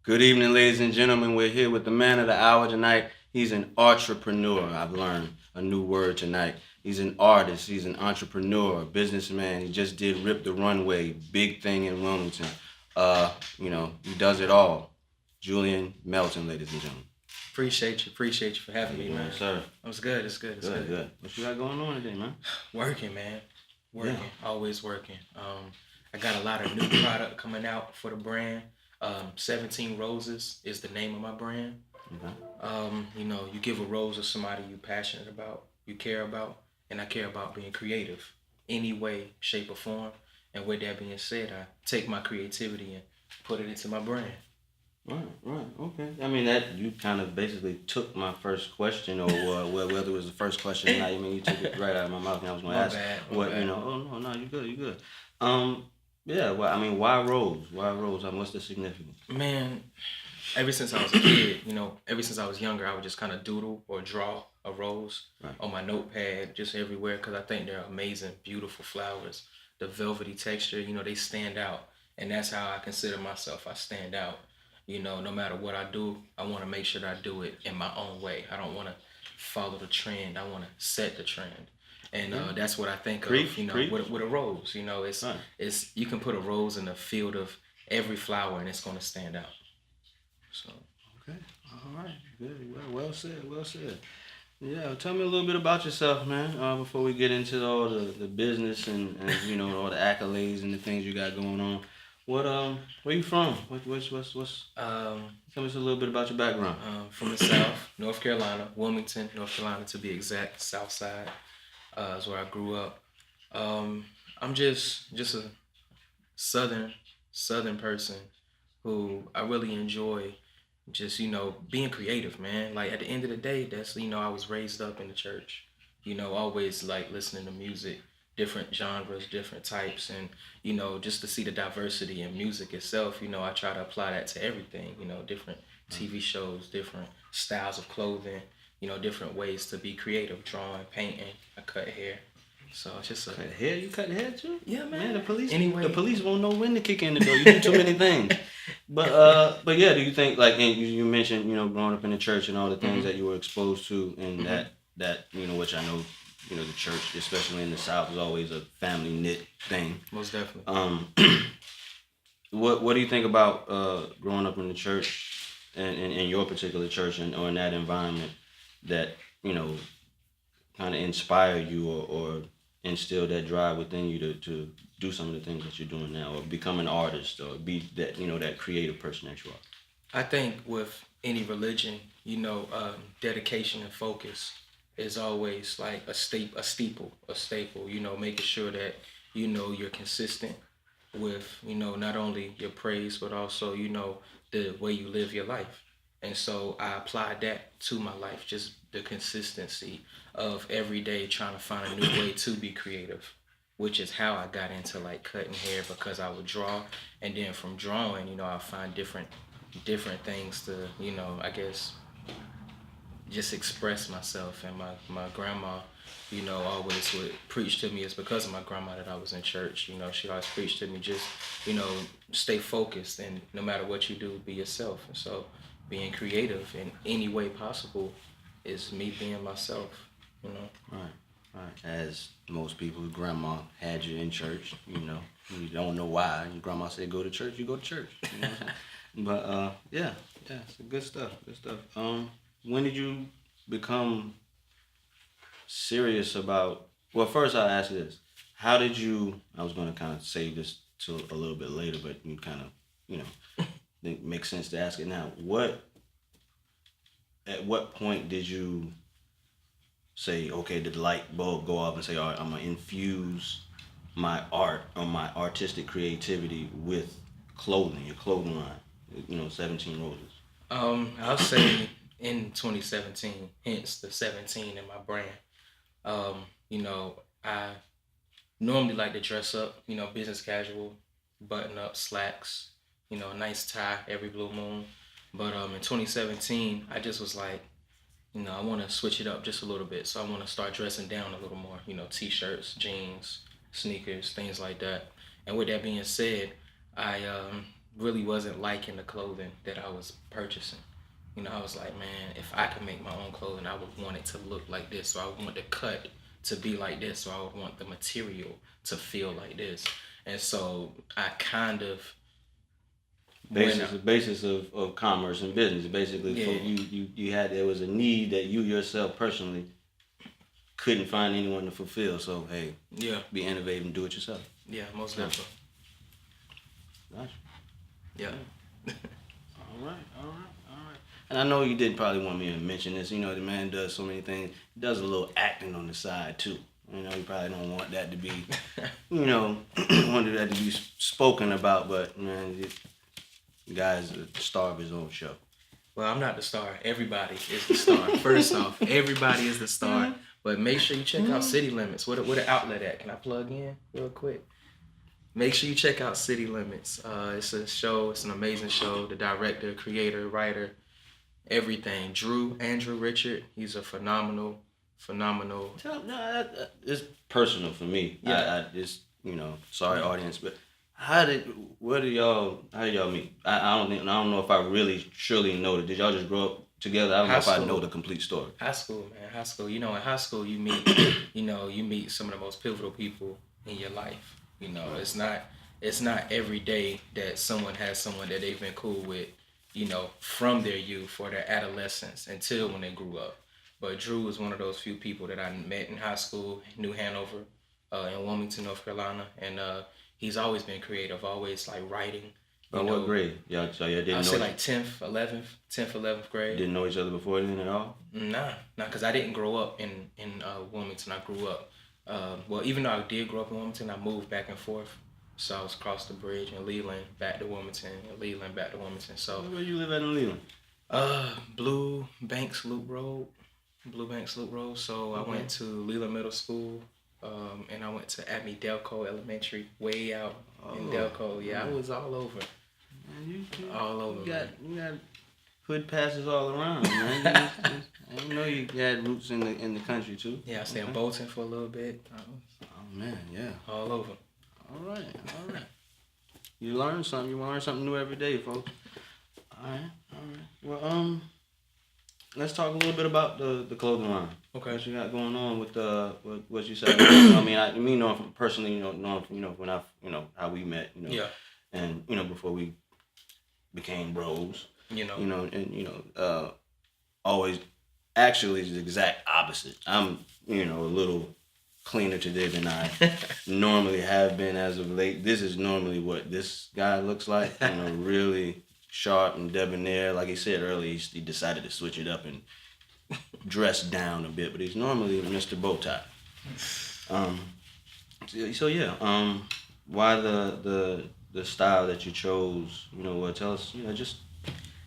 Good evening, ladies and gentlemen. We're here with the man of the hour tonight. He's an entrepreneur. I've learned a new word tonight. He's an artist. He's an entrepreneur, a businessman. He just did Rip the Runway, big thing in Wilmington. He does it all. Julian Melton, ladies and gentlemen. Appreciate you for having me, man. Sir. It's good. It's good. Good. What you got going on today, man? Working, man. Working. Yeah. Always working. I got a lot of new product coming out for the brand. 17 Roses is the name of my brand. Okay. You give a rose to somebody you passionate about, you care about, and I care about being creative, any way, shape, or form. And with that being said, I take my creativity and put it into my brand. Right, okay. I mean, that you kind of basically took my first question, or whether it was the first question or not. I mean, you took it right out of my mouth, and I was going to ask My bad. Oh no, you good. Yeah. Well, I mean, why Rose? Why Rose? I mean, what's the significance? Man, ever since I was a kid, ever since I was younger, I would just kind of doodle or draw a rose Right. on my notepad, just everywhere, because I think they're amazing, beautiful flowers. The velvety texture, they stand out. And that's how I consider myself. I stand out. No matter what I do, I want to make sure that I do it in my own way. I don't want to follow the trend. I want to set the trend. And that's what I think Preach. with a rose. Right. It's you can put a rose in a field of every flower and it's going to stand out. So. Okay. All right. Good. Well said. Well said. Yeah. Tell me a little bit about yourself, man. Before we get into all the business and all the accolades and the things you got going on. Where you from? What's Tell us a little bit about your background. From the South, North Carolina, Wilmington, North Carolina to be exact, South Side is where I grew up. I'm just a southern person who I really enjoy just being creative, man. Like at the end of the day, that's I was raised up in the church, always like listening to music, different genres, different types, and just to see the diversity in music itself. I try to apply that to everything. Different TV shows, different styles of clothing, different ways to be creative, drawing, painting. I cut hair. So it's just Cut hair? You cut hair too? Yeah, man. Man, the police. Anyway. The police won't know when to kick in the door. You do too many things. But yeah, do you think like, and you mentioned growing up in the church and all the things that you were exposed to, and that which I know the church, especially in the South, is always a family knit thing. Most definitely. What do you think about growing up in the church and in your particular church or in that environment that kind of inspired you or instill that drive within you to do some of the things that you're doing now, or become an artist, or be that that creative person that you are? I think with any religion, dedication and focus is always like a staple. Making sure that you're consistent with not only your praise but also the way you live your life. And so I applied that to my life, just the consistency of every day trying to find a new way to be creative, which is how I got into like cutting hair, because I would draw, and then from drawing, I'll find different things to, I guess just express myself. And my grandma, always would preach to me. It's because of my grandma that I was in church. She always preached to me, just, stay focused, and no matter what you do, be yourself. And so being creative in any way possible is me being myself. Right. As most people's grandma had you in church, you don't know why. Your grandma said go to church, you go to church. What I'm saying? But yeah, it's good stuff. When did you become serious about? Well, first I'll ask you this: how did you? I was going to kind of save this to a little bit later, but you kind of, think it makes sense to ask it now. At what point did you say, okay, did the light bulb go off and say, all right, I'm gonna infuse my art or my artistic creativity with clothing, your clothing line, 17 Roses? I'll say in 2017, hence the 17 in my brand. I normally like to dress up, business casual, button up, slacks, a nice tie every blue moon. But in 2017, I just was like, I want to switch it up just a little bit. So I want to start dressing down a little more, t-shirts, jeans, sneakers, things like that. And with that being said, I really wasn't liking the clothing that I was purchasing. You know, I was like, man, if I could make my own clothing, I would want it to look like this. So I would want the cut to be like this. So I would want the material to feel like this. And so I kind of basis of commerce and business. Basically, you had, there was a need that you yourself personally couldn't find anyone to fulfill. So hey, be innovative and do it yourself. Yeah, most definitely. Gotcha. Yeah. All right. And I know you didn't probably want me to mention this. You know, the man does so many things. He does a little acting on the side too. You know, you probably don't want that to be, you know, wanted that to be spoken about. But man, the guy's the star of his own show. Well, I'm not the star. Everybody is the star. First off, everybody is the star. But make sure you check out City Limits. What an outlet at? Can I plug in real quick? Make sure you check out City Limits. It's a show. It's an amazing show. The director, creator, writer, everything. Andrew Richard. He's a phenomenal. It's personal for me. Yeah. I just, you know, sorry audience, but how did y'all meet? I don't know if I really surely know it. Did y'all just grow up together? I don't know if I know the complete story. High school, man. High school. You know, in high school you meet, you meet some of the most pivotal people in your life. You know, it's not every day that someone has someone that they've been cool with, you know, from their youth or their adolescence until when they grew up. But Drew was one of those few people that I met in high school, New Hanover, in Wilmington, North Carolina, and he's always been creative, always like writing. What grade? Yeah, so you didn't know. I'd say like 10th, 11th grade. Didn't know each other before then at all? Nah, because I didn't grow up in Wilmington. I grew up, well, even though I did grow up in Wilmington, I moved back and forth. So I was across the bridge in Leland, back to Wilmington, and Leland, back to Wilmington. So where you live at in Leland? Blue Banks Loop Road. So I went to Leland Middle School, and I went to Abney Delco Elementary, way out in Delco. Yeah, I was all over. Man, all over. You got hood passes all around, man. I didn't know you had roots in the country too. Yeah, I stayed in Bolton for a little bit. Oh man, yeah. All over. All right. You learn something. You learn something new every day, folks. All right. Well, let's talk a little bit about the clothing line. Okay. What you got going on with what you said? I mean, knowing from personally, when I, how we met, Yeah. And before we became bros, always actually is the exact opposite. I'm, a little cleaner today than I normally have been as of late. This is normally what this guy looks like, really sharp and debonair. Like he said earlier, he decided to switch it up and dress down a bit, but he's normally Mr. Bowtie. Why the style that you chose? Tell us. Just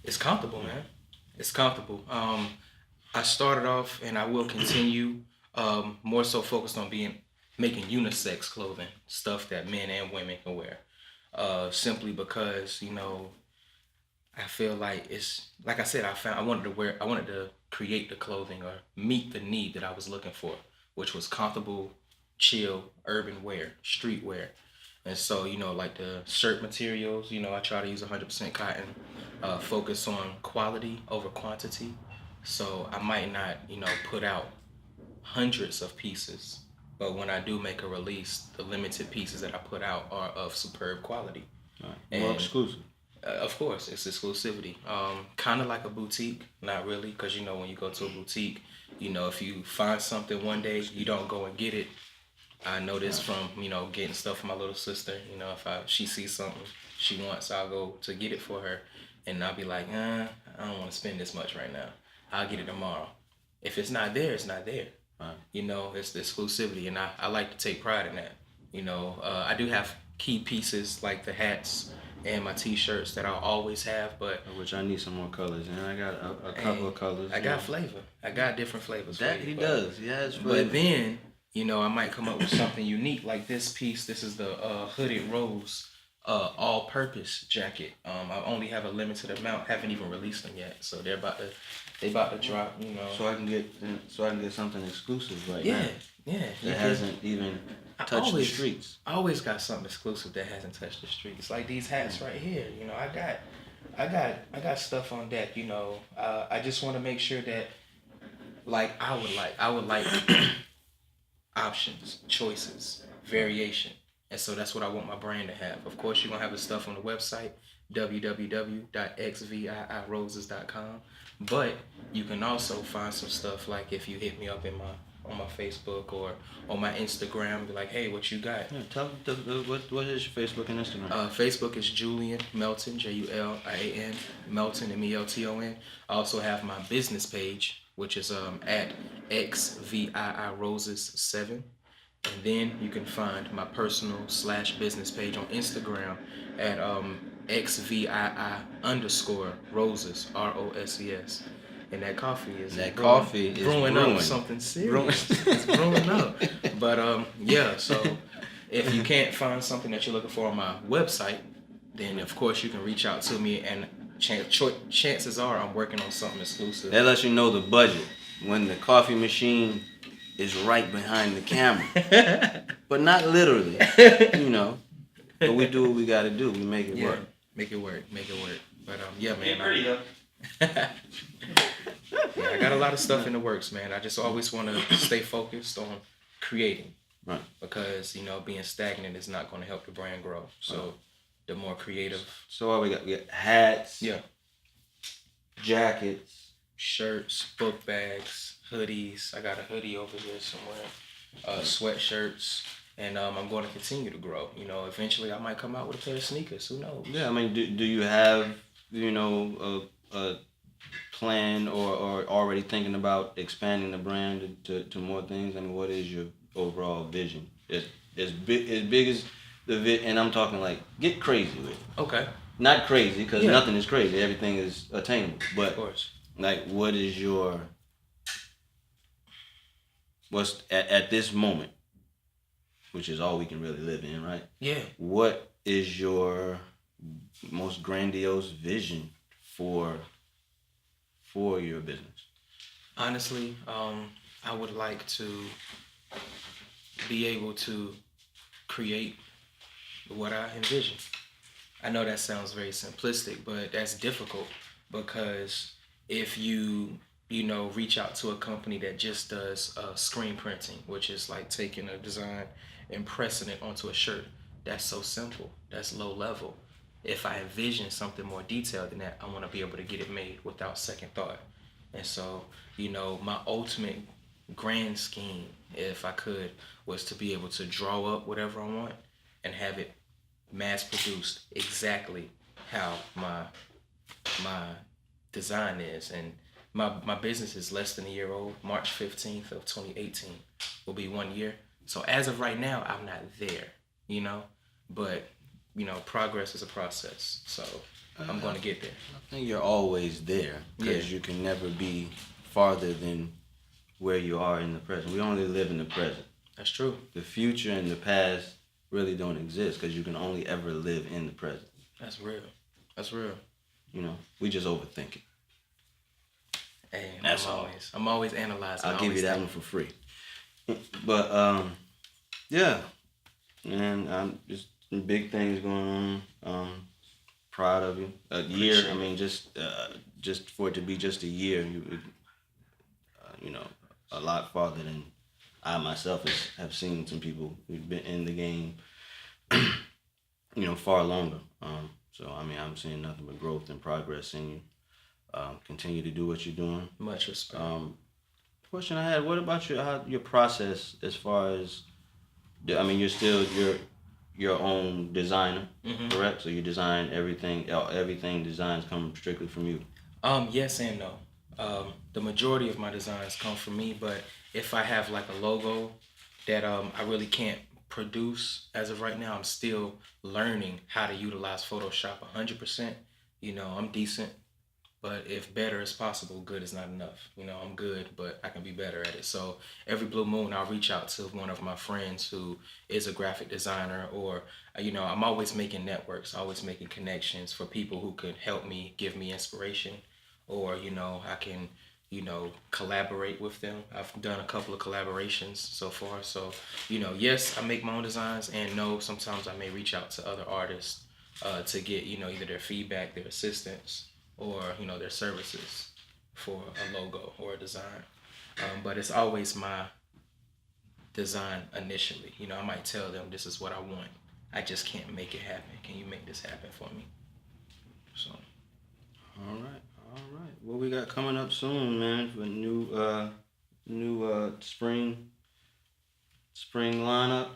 it's comfortable, man. It's comfortable. I started off, and I will continue. More so focused on making unisex clothing, stuff that men and women can wear. Simply because, I feel like it's, like I said, I wanted to create the clothing or meet the need that I was looking for, which was comfortable, chill, urban wear, street wear. And so, like the shirt materials, I try to use 100% cotton, focus on quality over quantity. So I might not, put out hundreds of pieces, but when I do make a release, the limited pieces that I put out are of superb quality. Right. More exclusive. Of course, it's exclusivity. Kind of like a boutique, not really, because when you go to a boutique, if you find something one day, you don't go and get it. I know this from getting stuff from my little sister. If she sees something she wants, I'll go to get it for her, and I'll be like, I don't want to spend this much right now. I'll get it tomorrow. If it's not there, it's not there. Right. It's the exclusivity, and I like to take pride in that. I do have key pieces like the hats and my t-shirts that I'll always have, but which I need some more colors, and I got a couple of colors. I got flavor. I got different flavors. That he does. He has flavor. But then, I might come up with something unique like this piece. This is the hooded rose all-purpose jacket. I only have a limited amount. Haven't even released them yet, so they about to drop. You know. So I can get something exclusive right now. Yeah. That hasn't even touched the streets. I always got something exclusive that hasn't touched the streets. Like these hats right here. You know, I got stuff on deck. You know, I just want to make sure that, like, I would like options, choices, variation. And so that's what I want my brand to have. Of course, you're going to have the stuff on the website, www.XVII Roses.com. But you can also find some stuff, like if you hit me up on my Facebook or on my Instagram, be like, hey, what you got? Yeah, tell what is your Facebook and Instagram? Facebook is Julian Melton, Julian Melton, Melton. I also have my business page, which is at XVII Roses 7. And then you can find my personal / business page on Instagram at XVII_Roses, ROSES. And that coffee is brewing up something serious. It's brewing up. But yeah, so if you can't find something that you're looking for on my website, then of course you can reach out to me, and chances are I'm working on something exclusive. That lets you know the budget. When the coffee machine is right behind the camera. But not literally, you know. But we do what we gotta do. We make it work. Make it work. But yeah, man. Pretty though. Yeah, I got a lot of stuff in the works, man. I just always want to stay focused on creating. Right. Because, you know, being stagnant is not going to help the brand grow. So the more creative. So what we got? We got hats. Yeah. Jackets. Shirts, book bags, hoodies. I got a hoodie over here somewhere. Sweatshirts. And I'm going to continue to grow. You know, eventually I might come out with a pair of sneakers. Who knows? Yeah, I mean, do you have, you know, a plan or already thinking about expanding the brand to more things? I mean, what is your overall vision? As big as the and I'm talking like get crazy with it. Okay. Not crazy, because nothing is crazy. Everything is attainable. But of course. Like, what is what's at this moment, which is all we can really live in, right? Yeah. What is your most grandiose vision for your business? Honestly, I would like to be able to create what I envision. I know that sounds very simplistic, but that's difficult, because if you reach out to a company that just does screen printing, which is like taking a design and pressing it onto a shirt, that's so simple. That's low level. If I envision something more detailed than that, I want to be able to get it made without second thought. And so, my ultimate grand scheme, if I could, was to be able to draw up whatever I want and have it mass produced exactly how my design is. And my business is less than a year old. March 15th of 2018 will be 1 year. So as of right now, I'm not there, but progress is a process. So I'm going to get there. I think you're always there, because you can never be farther than where you are in the present. We only live in the present. That's true. The future and the past really don't exist, because you can only ever live in the present. That's real. That's real. We just overthink it. Hey, That's I'm always analyzing. I'll give you that one for free. But yeah, and I'm just big things going on. Proud of you. A year. I mean, just for it to be just a year, a lot farther than I myself have seen some people who've been in the game, far longer. So I mean, I'm seeing nothing but growth and progress in you. Continue to do what you're doing. Much respect. Question I had: what about your process as far as? I mean, you're still your own designer, correct? So you design everything. Everything designs come strictly from you. Yes and no. The majority of my designs come from me, but if I have like a logo that I really can't produce as of right now, I'm still learning how to utilize Photoshop 100%. I'm decent, But if better is possible, good is not enough. You know, I'm good, but I can be better at it. So every blue moon, I'll reach out to one of my friends who is a graphic designer, or I'm always making networks, always making connections for people who could help me, give me inspiration, or I can collaborate with them. I've done a couple of collaborations so far. So yes, I make my own designs, and no, sometimes I may reach out to other artists to get either their feedback, their assistance, or their services for a logo or a design. But it's always my design initially. I might tell them this is what I want. I just can't make it happen. Can you make this happen for me? So. All right, all right. What we got coming up soon, man? For new spring lineup.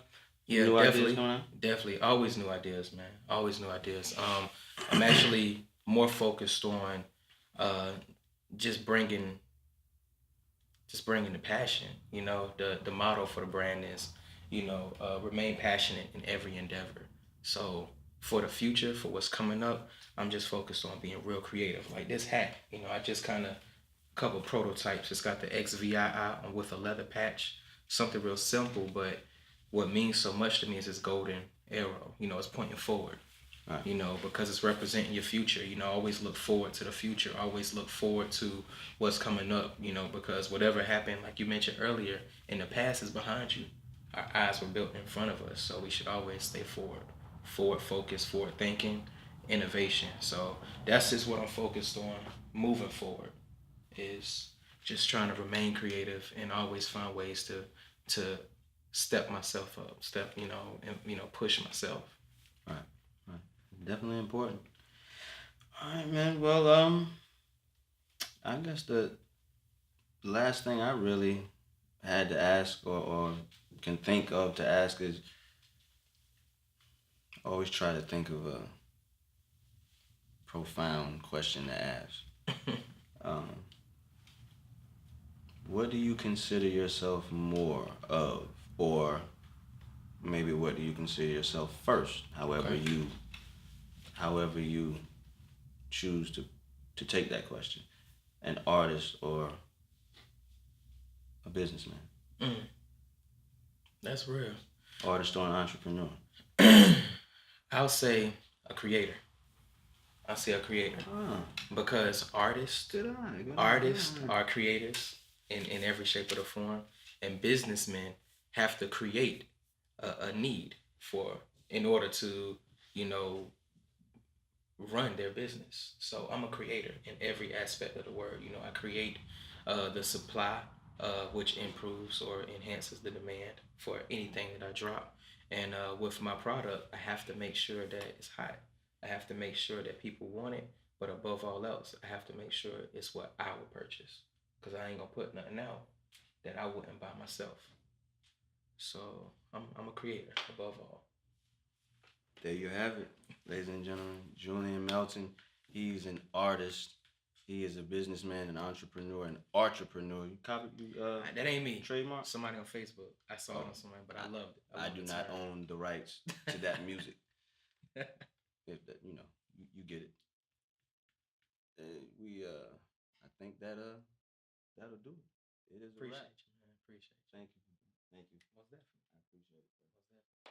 Yeah, New ideas definitely, coming out? definitely. Always new ideas, man. Always new ideas. I'm actually more focused on uh, just bringing the passion. The motto for the brand is, remain passionate in every endeavor. So for the future, for what's coming up, I'm just focused on being real creative. Like this hat, I just kind of couple prototypes. It's got the XVII on with a leather patch. Something real simple, but what means so much to me is this golden arrow. It's pointing forward. Right. Because it's representing your future. Always look forward to the future. Always look forward to what's coming up. Because whatever happened, like you mentioned earlier, in the past is behind you. Our eyes were built in front of us, so we should always stay forward focused, forward thinking, innovation. So that's just what I'm focused on moving forward. Is just trying to remain creative and always find ways to step myself up, and push myself. Right, right. Definitely important. All right, man. Well, I guess the last thing I really had to ask or can think of to ask is always try to think of a profound question to ask. Um, what do you consider yourself more of, or maybe what do you consider yourself first? Okay. However you choose to take that question, an artist or a businessman, Mm, that's real. artist or an entrepreneur. I'll say a creator. I'll say a creator Ah, because artists, good eye, good eye, artists good eye. are creators in every shape or the form, and businessmen have to create a need for in order to you know run their business. So I'm a creator in every aspect of the word. I create the supply, which improves or enhances the demand for anything that I drop. And with my product, I have to make sure that it's hot. I have to make sure that people want it. But above all else, I have to make sure it's what I would purchase. Because I ain't going to put nothing out that I wouldn't buy myself. So I'm a creator above all. There you have it, ladies and gentlemen. Julian Melton. He's an artist. He is a businessman, an entrepreneur, an entrepreneur. You copy That ain't me. trademark? Somebody on Facebook. I saw it on somebody, but I loved it. I I love do the not term. own the rights to that music. If that, you get it. I think that'll do it. It is a wrap. Appreciate you, man. Appreciate you. Thank you. Thank you. Most definitely. I appreciate it. Most definitely.